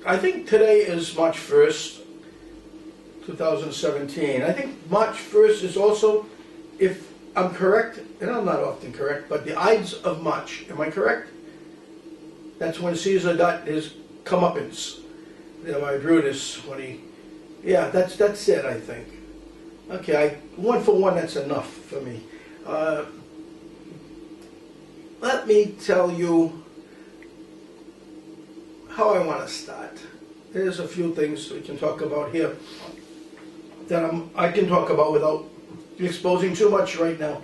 I think today is March 1st, 2017. I think March 1st is also, if I'm correct, and I'm not often correct, but the Ides of March, am I correct? That's when Caesar got his comeuppance, by Brutus, when he, yeah, that's it, I think. Okay, one for one, that's enough for me. Let me tell you how I want to start. There's a few things we can talk about here that I can talk about without exposing too much right now.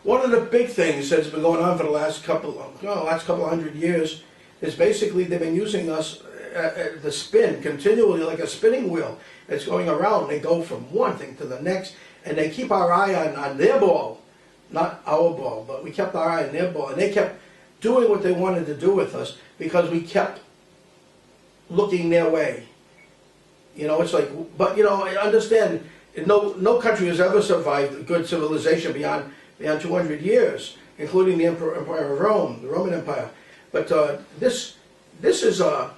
One of the big things that's been going on for the last couple of hundred years is basically they've been using us, the spin, continually like a spinning wheel. It's going around. They go from one thing to the next, and they keep our eye on their ball, not our ball, but we kept our eye on their ball, and they kept doing what they wanted to do with us because we kept looking their way. You know, it's like, but you know, I understand, no country has ever survived a good civilization beyond 200 years, including the Empire of Rome, the Roman Empire. But this is a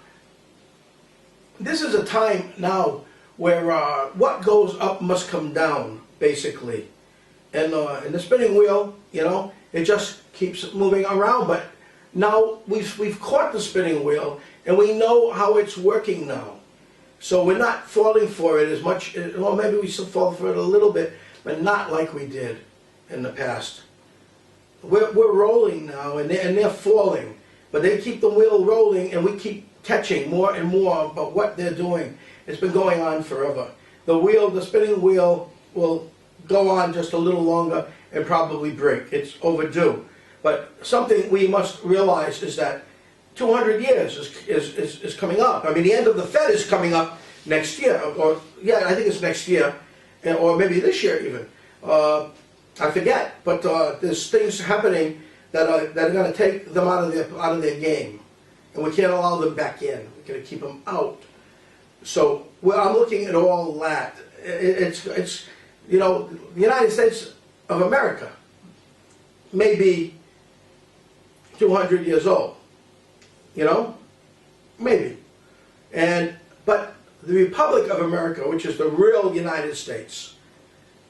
time now where what goes up must come down, basically. And in the spinning wheel, you know, it just keeps moving around. But now we've caught the spinning wheel, and we know how it's working now. So we're not falling for it as much. Well, maybe we still fall for it a little bit, but not like we did in the past. We're rolling now, and they're falling. But they keep the wheel rolling, and we keep catching more and more about what they're doing. It's been going on forever. The spinning wheel will go on just a little longer and probably break. It's overdue. But something we must realize is that 200 years is coming up. I mean, the end of the Fed is coming up next year, or yeah, I think it's next year, or maybe this year even. I forget, but there's things happening that are going to take them out of their game, and we can't allow them back in. We're going to keep them out. So I'm looking at all that. It's you know, the United States of America may be 200 years old. You know, maybe, but the Republic of America, which is the real United States,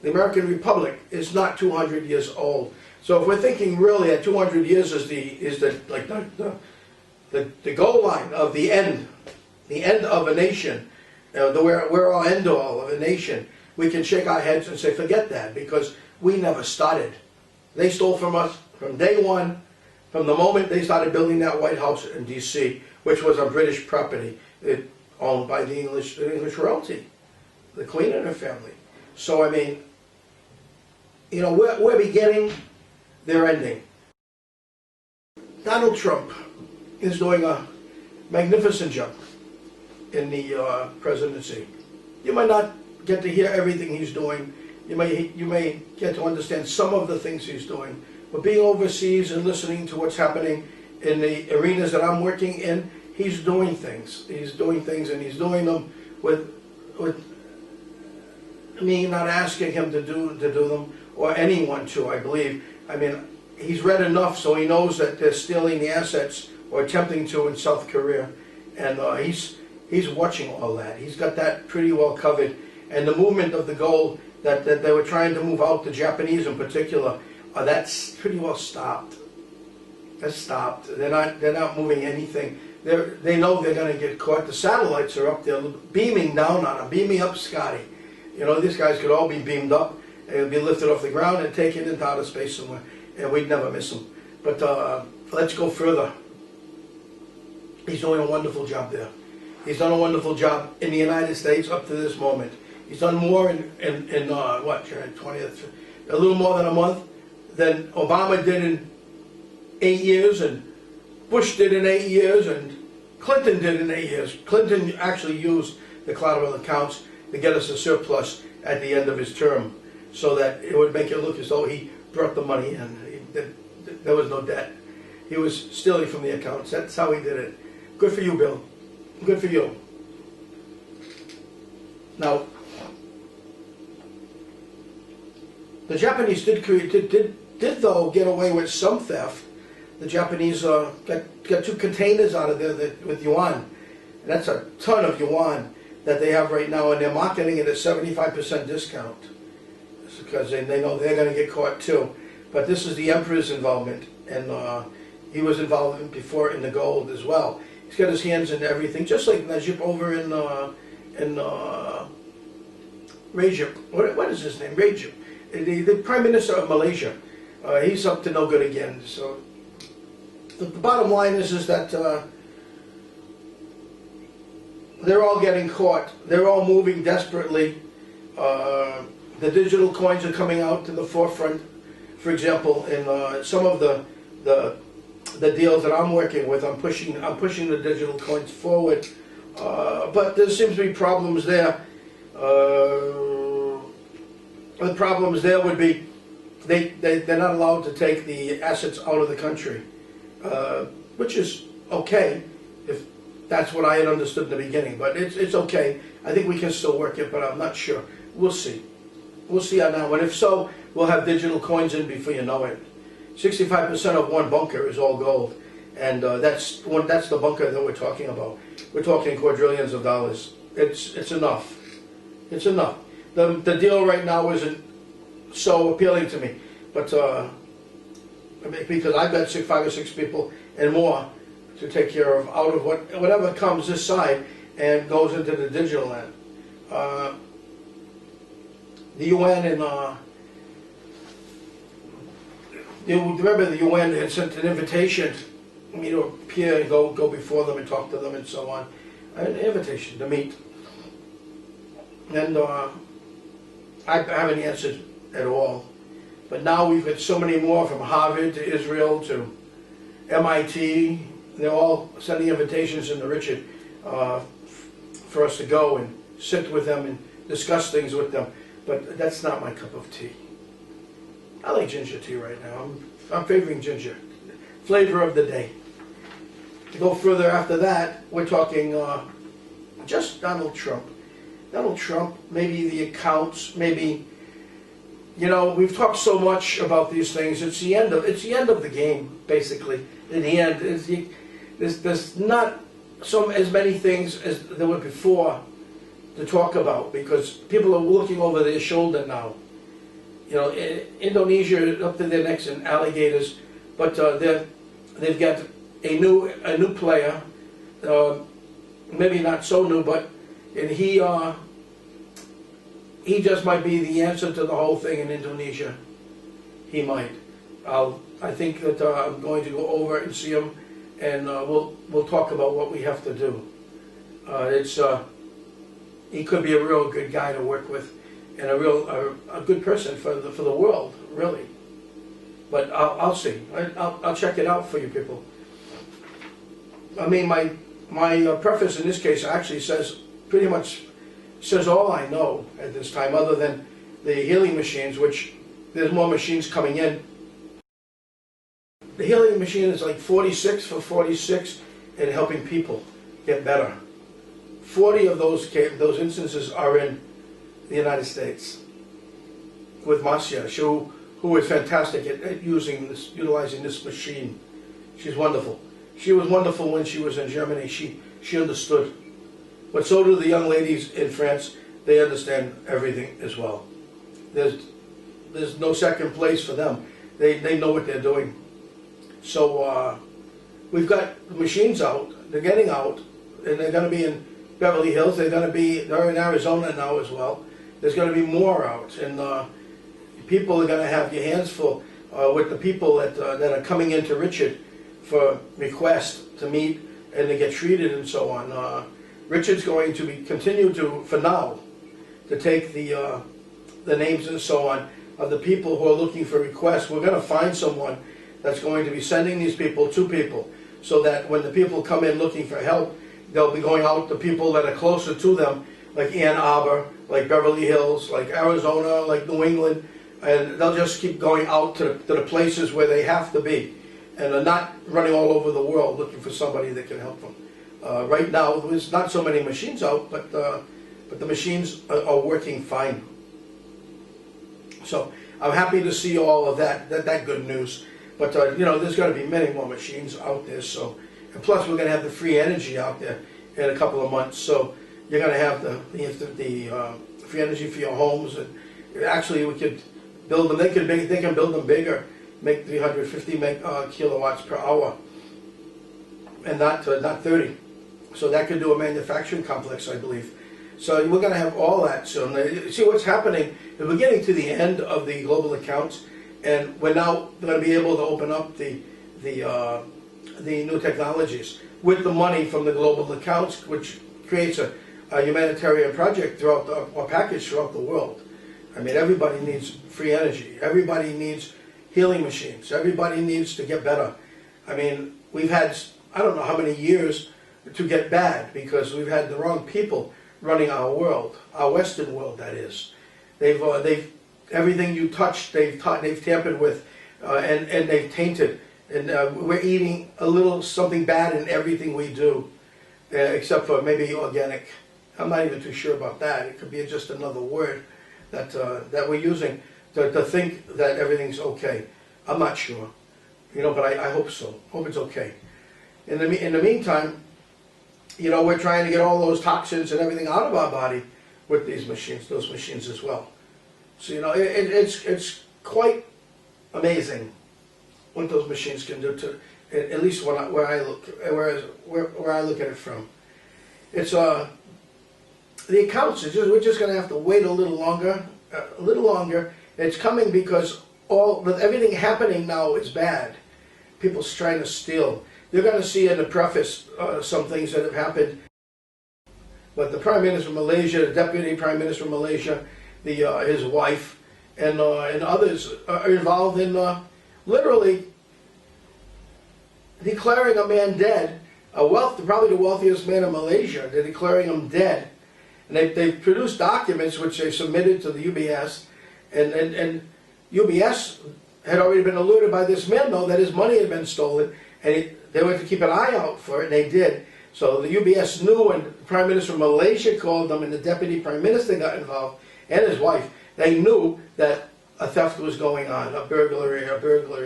the American Republic, is not 200 years old. So if we're thinking really that 200 years is the goal line of the end of a nation, we're our end all of a nation, we can shake our heads and say forget that, because we never started. They stole from us from day one. From the moment they started building that White House in D.C., which was a British property, owned by the English royalty, the Queen and her family. So I mean, you know, we're beginning, they're ending. Donald Trump is doing a magnificent job in the presidency. You might not get to hear everything he's doing. You may get to understand some of the things he's doing. But being overseas and listening to what's happening in the arenas that I'm working in, he's doing things. He's doing things, and he's doing them with me not asking him to do them, or anyone to, I believe. I mean, he's read enough so he knows that they're stealing the assets, or attempting to, in South Korea. And he's watching all that. He's got that pretty well covered. And the movement of the gold that they were trying to move out, the Japanese in particular, that's pretty well stopped. That's stopped. They're not moving anything. They know they're going to get caught. The satellites are up there beaming down on them, beaming up Scotty. You know, these guys could all be beamed up and be lifted off the ground and taken into outer space somewhere, and we'd never miss them. But let's go further. He's doing a wonderful job there. He's done a wonderful job in the United States up to this moment. He's done more in what, 20th, a little more than a month, than Obama did in 8 years, and Bush did in 8 years, and Clinton did in 8 years. Clinton actually used the collateral accounts to get us a surplus at the end of his term, so that it would make it look as though he brought the money in. There was no debt. He was stealing from the accounts. That's how he did it. Good for you, Bill. Good for you. Now, the Japanese did though get away with some theft, the Japanese got 2 containers out of there with yuan. And that's a ton of yuan that they have right now, and they're marketing it at 75% discount. It's because they know they're going to get caught too. But this is the emperor's involvement, and he was involved before in the gold as well. He's got his hands in everything, just like Najib over in Rajib. What is his name? Rajib, the Prime Minister of Malaysia. He's up to no good again. So the bottom line is that they're all getting caught. They're all moving desperately. The digital coins are coming out to the forefront. For example, in some of the deals that I'm working with, I'm pushing the digital coins forward. But there seems to be problems there. The problems there would be they're not allowed to take the assets out of the country, which is okay if that's what I had understood in the beginning. But it's okay. I think we can still work it, but I'm not sure. We'll see. We'll see on that one. If so, we'll have digital coins in before you know it. 65% of one bunker is all gold, and that's the bunker that we're talking about. We're talking quadrillions of dollars. It's enough. It's enough. The deal right now isn't so appealing to me, but because I've got 5 or 6 people and more to take care of out of whatever comes this side and goes into the digital end. The UN and remember the UN had sent an invitation for me to appear and go before them and talk to them and so on. An invitation to meet. And I haven't answered at all. But now we've got so many more, from Harvard to Israel to MIT. They're all sending invitations into Richard for us to go and sit with them and discuss things with them. But that's not my cup of tea. I like ginger tea right now. I'm favoring ginger. Flavor of the day. To go further after that, we're talking just Donald Trump. Donald Trump, maybe the accounts, maybe, we've talked so much about these things. It's the end of the game, basically. In the end, there's not as many things as there were before to talk about, because people are looking over their shoulder now. Indonesia up to their necks in alligators, but they've got a new player, maybe not so new, and he just might be the answer to the whole thing in Indonesia. He might. I think that I'm going to go over and see him, and we'll talk about what we have to do. He could be a real good guy to work with, and a good person for the world, really. But I'll see. I'll check it out for you people. I mean, my preface in this case actually pretty much says all I know at this time, other than the healing machines, which there's more machines coming in. The healing machine is like 46 for 46 in helping people get better. 40 of those instances are in the United States with Marcia, who is fantastic at utilizing this machine. She's wonderful. She was wonderful when she was in Germany. She understood. But so do the young ladies in France. They understand everything as well. There's no second place for them. They know what they're doing. So we've got machines out. They're getting out, and they're going to be in Beverly Hills. They're in Arizona now as well. There's going to be more out, and people are going to have your hands full with the people that are coming into Richard for requests to meet and to get treated and so on. Richard's going to continue to, for now, to take the names and so on of the people who are looking for requests. We're going to find someone that's going to be sending these people to people, so that when the people come in looking for help, they'll be going out to people that are closer to them, like Ann Arbor, like Beverly Hills, like Arizona, like New England, and they'll just keep going out to the places where they have to be, and are not running all over the world looking for somebody that can help them. Right now, there's not so many machines out, but the machines are working fine. So I'm happy to see all of that good news. But you know, there's going to be many more machines out there. So, and plus we're going to have the free energy out there in a couple of months. So you're going to have the free energy for your homes, and actually we could build them. They can build them bigger, make 350 kilowatts per hour, and not 30. So that could do a manufacturing complex, I believe. So we're going to have all that soon. See what's happening. We're getting to the end of the global accounts, and we're now going to be able to open up the new technologies with the money from the global accounts, which creates a humanitarian project throughout or package throughout the world. I mean, everybody needs free energy. Everybody needs healing machines. Everybody needs to get better. I mean, we've had, I don't know how many years to get bad because we've had the wrong people running our world, our Western world, that is. They've everything you touch, they've tampered with, and they've tainted. And we're eating a little something bad in everything we do, except for maybe organic. I'm not even too sure about that. It could be just another word that we're using to think that everything's okay. I'm not sure, you know, but I hope so. Hope it's okay. In the meantime, you know, we're trying to get all those toxins and everything out of our body with these machines, those machines as well. So you know, it's quite amazing what those machines can do to, at least where I look at it from. It's the accounts. We're just going to have to wait a little longer. It's coming because with everything happening now is bad. People's trying to steal. You're going to see in the preface some things that have happened. But the Prime Minister of Malaysia, the Deputy Prime Minister of Malaysia, his wife, and others are involved in literally declaring a man dead. Probably the wealthiest man in Malaysia. They're declaring him dead, and they've produced documents which they submitted to the UBS, and UBS had already been alerted by this man, though, that his money had been stolen, and they went to keep an eye out for it, and they did. So the UBS knew when the Prime Minister of Malaysia called them and the Deputy Prime Minister got involved, and his wife, they knew that a theft was going on, a burglary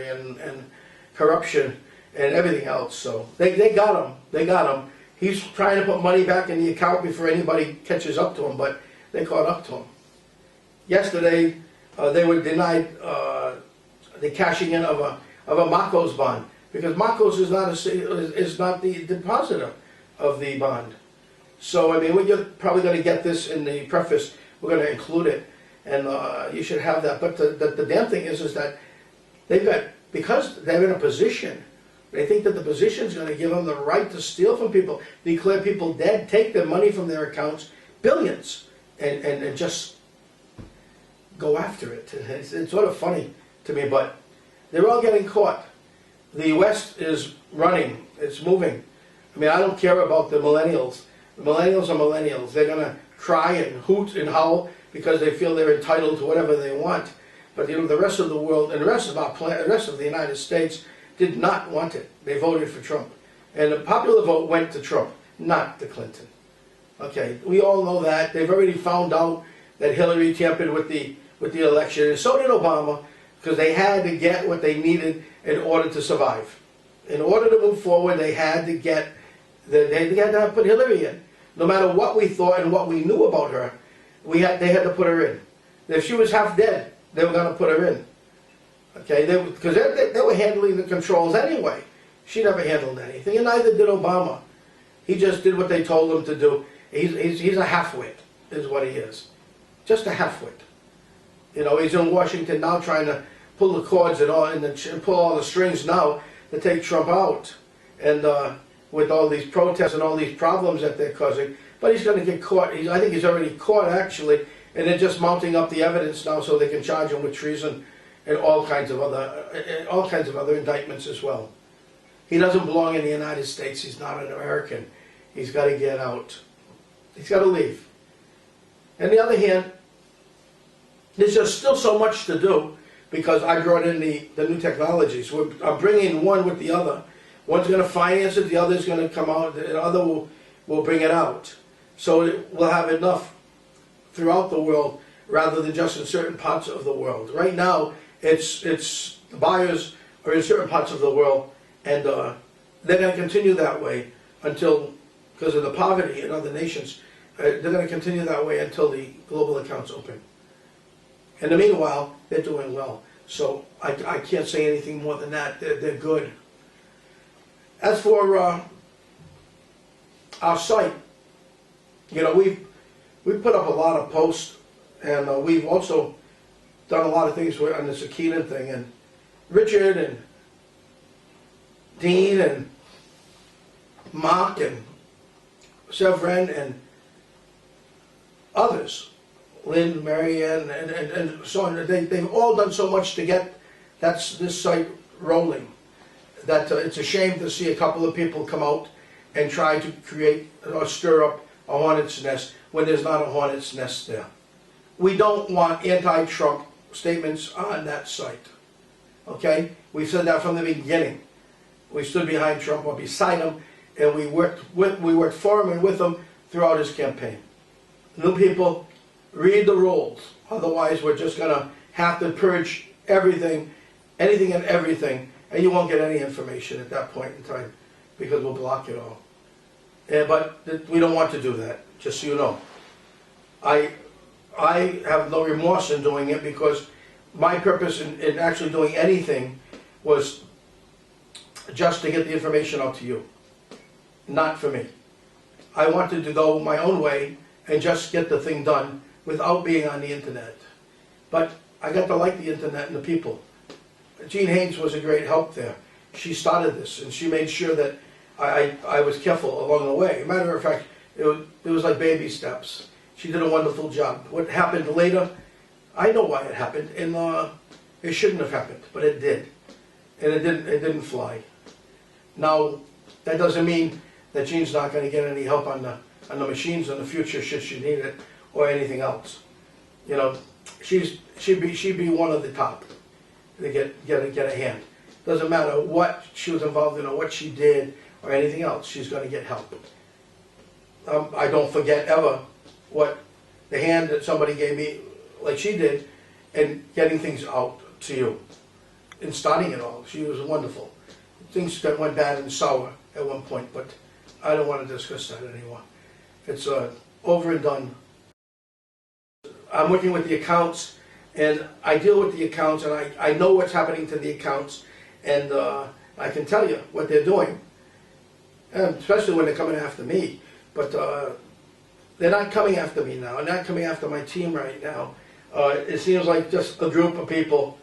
and corruption and everything else. So they got him. They got him. He's trying to put money back in the account before anybody catches up to him, but they caught up to him. Yesterday, they were denied the cashing in of a Marcos bond, because Marcos is not the depositor of the bond. So I mean, we're probably going to get this in the preface. We're going to include it, and you should have that. But the damn thing is that because they're in a position, they think that the position is going to give them the right to steal from people, declare people dead, take their money from their accounts, billions, and just go after it. It's sort of funny to me, but they're all getting caught. The West is running, it's moving. I mean, I don't care about the millennials. The millennials are millennials. They're going to cry and hoot and howl because they feel they're entitled to whatever they want. But you know, the rest of the world and the rest of the rest of the United States did not want it. They voted for Trump. And the popular vote went to Trump, not to Clinton. Okay, we all know that. They've already found out that Hillary tampered with the election, and so did Obama, because they had to get what they needed in order to survive. In order to move forward, they had to put Hillary in. No matter what we thought and what we knew about her, they had to put her in. If she was half dead, they were going to put her in. Okay, because they were handling the controls anyway. She never handled anything, and neither did Obama. He just did what they told him to do. He's a half-wit, is what he is. Just a half-wit. You know, he's in Washington now trying to pull the cords and pull all the strings now to take Trump out. And with all these protests and all these problems that they're causing. But he's going to get caught. I think he's already caught, actually, and they're just mounting up the evidence now so they can charge him with treason and all kinds of other indictments as well. He doesn't belong in the United States. He's not an American. He's got to get out. He's got to leave. On the other hand, there's just still so much to do because I brought in the new technologies. I'm bringing one with the other. One's going to finance it, the other's going to come out, the other will bring it out. So we'll have enough throughout the world rather than just in certain parts of the world. Right now, it's the buyers or in certain parts of the world, and they're going to continue that way until, because of the poverty in other nations, they're going to continue that way until the global accounts open. In the meanwhile, they're doing well. So I can't say anything more than that. They're good. As for our site, you know, we've put up a lot of posts, and we've also done a lot of things on the Sakina thing, and Richard and Dean and Mark and Severin and others, Lynn, Marianne, and so on, they've all done so much to get this site rolling that it's a shame to see a couple of people come out and try to create or stir up a hornet's nest when there's not a hornet's nest there. We don't want anti-Trump statements on that site. Okay? We've said that from the beginning. We stood behind Trump or beside him, and we worked for him and with him throughout his campaign. New people, read the rules. Otherwise, we're just going to have to purge everything, anything and everything, and you won't get any information at that point in time because we'll block it all. But we don't want to do that, just so you know. I have no remorse in doing it because my purpose in actually doing anything was just to get the information out to you, not for me. I wanted to go my own way and just get the thing done without being on the internet. But I got to like the internet and the people. Jean Haynes was a great help there. She started this, and she made sure that I was careful along the way. Matter of fact, it was like baby steps. She did a wonderful job. What happened later, I know why it happened, and it shouldn't have happened, but it did. And it didn't fly. Now, that doesn't mean that Jean's not going to get any help on the machines in the future should she need it, or anything else. You know, she'd be one of the top to get a hand. Doesn't matter what she was involved in or what she did or anything else, she's going to get help. I don't forget ever what the hand that somebody gave me, like she did, and getting things out to you and starting it all. She was wonderful. Things that went bad and sour at one point, but I don't want to discuss that anymore. It's over and done. I'm working with the accounts, and I deal with the accounts, and I know what's happening to the accounts, and I can tell you what they're doing, and especially when they're coming after me. But they're not coming after me now. They're not coming after my team right now. It seems like just a group of people,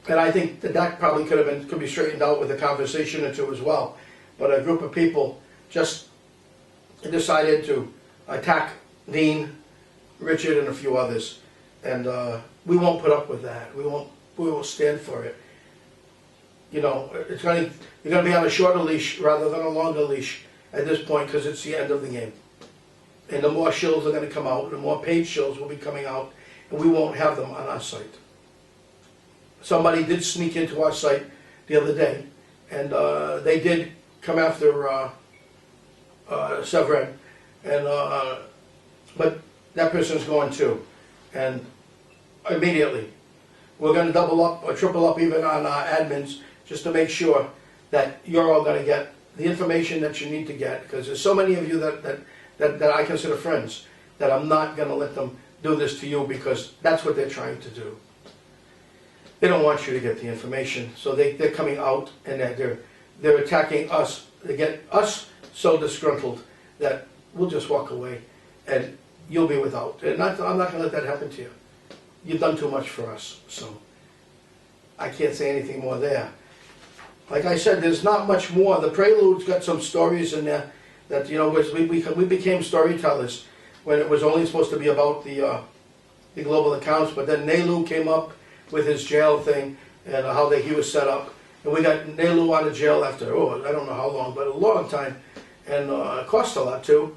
and I think that probably could be straightened out with a conversation or two as well. But a group of people just decided to attack Dean, Richard, and a few others, and we won't put up with that. We won't stand for it. You know, you're going to be on a shorter leash rather than a longer leash at this point because it's the end of the game. And the more shills are going to come out, the more paid shills will be coming out, and we won't have them on our site. Somebody did sneak into our site the other day, and they did come after Severin, and but that person's going too, and immediately we're going to double up or triple up even on our admins just to make sure that you're all going to get the information that you need to get, because there's so many of you that I consider friends that I'm not going to let them do this to you because that's what they're trying to do. They don't want you to get the information, so they're coming out and they're attacking us. They get us so disgruntled that we'll just walk away and you'll be without. And I'm not going to let that happen to you. You've done too much for us, so I can't say anything more there. Like I said, there's not much more. The Prelude's got some stories in there that, you know, we became storytellers when it was only supposed to be about the global accounts, but then Nelu came up with his jail thing and how he was set up. And we got Nelu out of jail after, I don't know how long, but a long time. And it cost a lot too.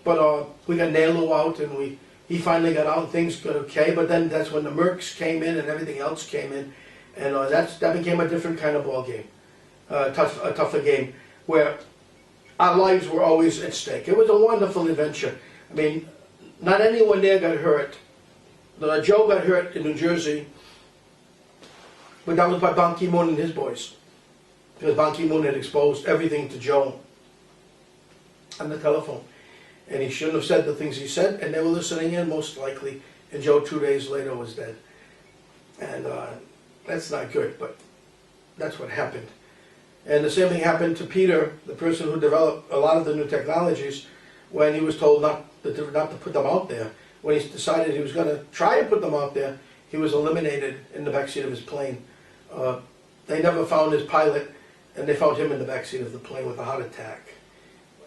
But we got Nelu out, and he finally got out and things got okay. But then that's when the Mercs came in and everything else came in. And that became a different kind of ball game, a tougher game, where our lives were always at stake. It was a wonderful adventure. I mean, not anyone there got hurt. Joe got hurt in New Jersey, But that was by Ban Ki-moon and his boys. Because Ban Ki-moon had exposed everything to Joe on the telephone. And he shouldn't have said the things he said, and they were listening in most likely. And Joe 2 days later was dead. And that's not good, but that's what happened. And the same thing happened to Peter, the person who developed a lot of the new technologies, when he was told not to put them out there. When he decided he was going to try and put them out there, he was eliminated in the backseat of his plane. They never found his pilot, and they found him in the backseat of the plane with a heart attack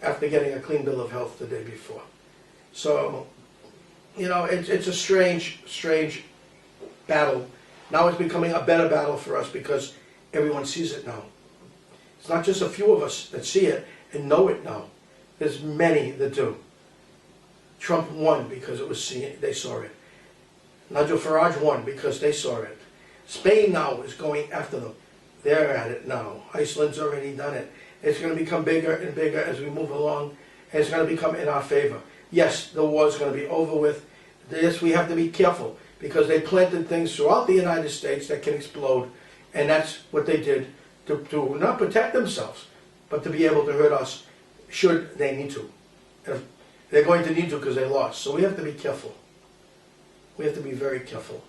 after getting a clean bill of health the day before. So, you know, it's a strange battle. Now it's becoming a better battle for us because everyone sees it now. It's not just a few of us that see it and know it now. There's many that do. Trump won because they saw it. Nigel Farage won because they saw it. Spain now is going after them. They're at it now. Iceland's already done it. It's going to become bigger and bigger as we move along, and it's going to become in our favor. Yes, the war's going to be over with. Yes, we have to be careful because they planted things throughout the United States that can explode, and that's what they did to not protect themselves, but to be able to hurt us should they need to. And they're going to need to because they lost. So we have to be careful. We have to be very careful.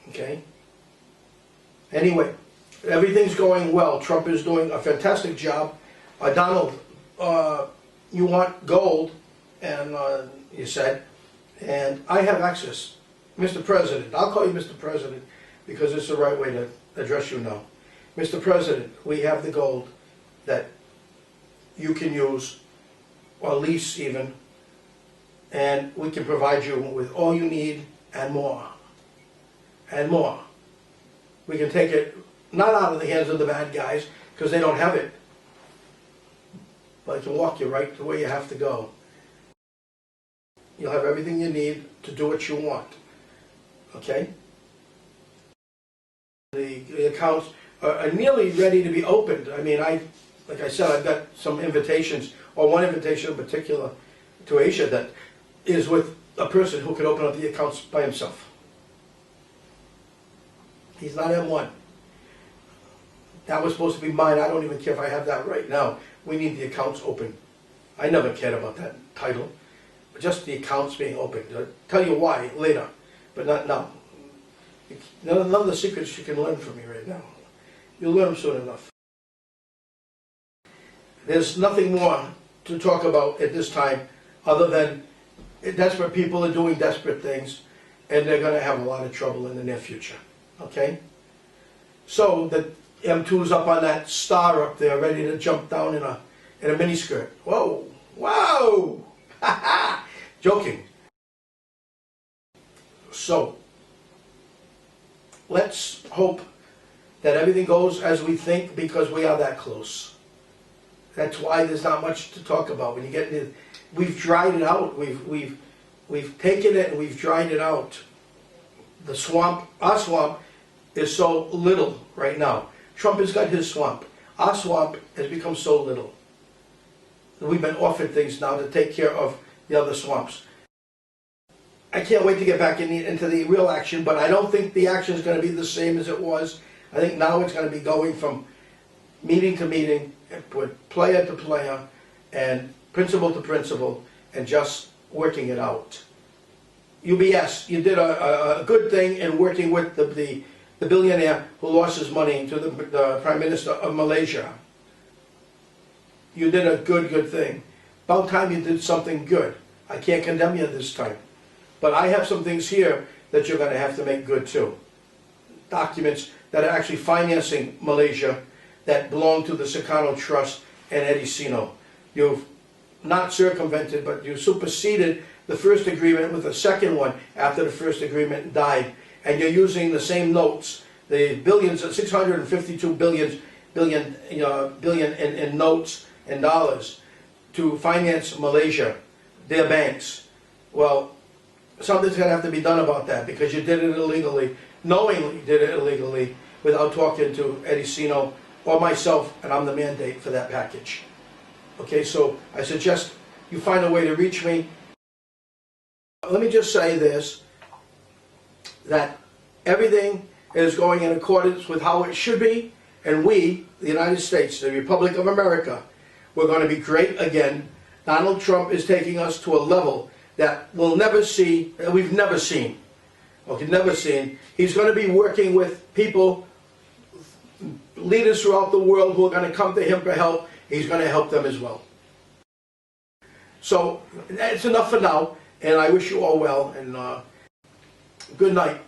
Okay? Anyway, everything's going well. Trump is doing a fantastic job. Donald, you want gold, and you said, and I have access. Mr. President, I'll call you Mr. President because it's the right way to address you now. Mr. President, we have the gold that you can use, or lease even, and we can provide you with all you need and more. And more. We can take it not out of the hands of the bad guys, because they don't have it, but it can walk you right to where you have to go. You'll have everything you need to do what you want. Okay? The accounts are nearly ready to be opened. I mean, like I said, I've got some invitations, or one invitation in particular to Asia that is with a person who can open up the accounts by himself. He's not M1. That was supposed to be mine. I don't even care if I have that right now. We need the accounts open. I never cared about that title. Just the accounts being open. I'll tell you why later, but not now. None of the secrets you can learn from me right now. You'll learn them soon enough. There's nothing more to talk about at this time other than desperate people are doing desperate things, and they're going to have a lot of trouble in the near future. Okay? So the M2's up on that star up there, ready to jump down in a miniskirt. Whoa! Wow! Ha ha! Joking. So let's hope that everything goes as we think, because we are that close. That's why there's not much to talk about. When you get into, we've dried it out. We've taken it and we've dried it out. The swamp, our swamp, is so little right now. Trump has got his swamp. Our swamp has become so little. We've been offered things now to take care of the other swamps. I can't wait to get back into the real action, but I don't think the action is going to be the same as it was. I think now it's going to be going from meeting to meeting, player to player, and principal to principal, and just working it out. UBS, you did a good thing in working with the billionaire who lost his money to the Prime Minister of Malaysia. You did a good thing. About time you did something good. I can't condemn you this time. But I have some things here that you're going to have to make good too. Documents that are actually financing Malaysia that belong to the Sukarno Trust and Eddie Sino. You've not circumvented, but you superseded the first agreement with the second one after the first agreement died. And you're using the same notes, the billions, 652 billion in notes and dollars to finance Malaysia, their banks. Well, something's going to have to be done about that, because you did it illegally, knowingly did it illegally, without talking to Eddie Sino or myself, and I'm the mandate for that package. Okay, so I suggest you find a way to reach me. Let me just say this, that everything is going in accordance with how it should be, and we, the United States, the Republic of America, we're going to be great again. Donald Trump is taking us to a level that we'll never see, that we've never seen. Okay, never seen. He's going to be working with people, leaders throughout the world who are going to come to him for help. He's going to help them as well. So that's enough for now, and I wish you all well, and good night.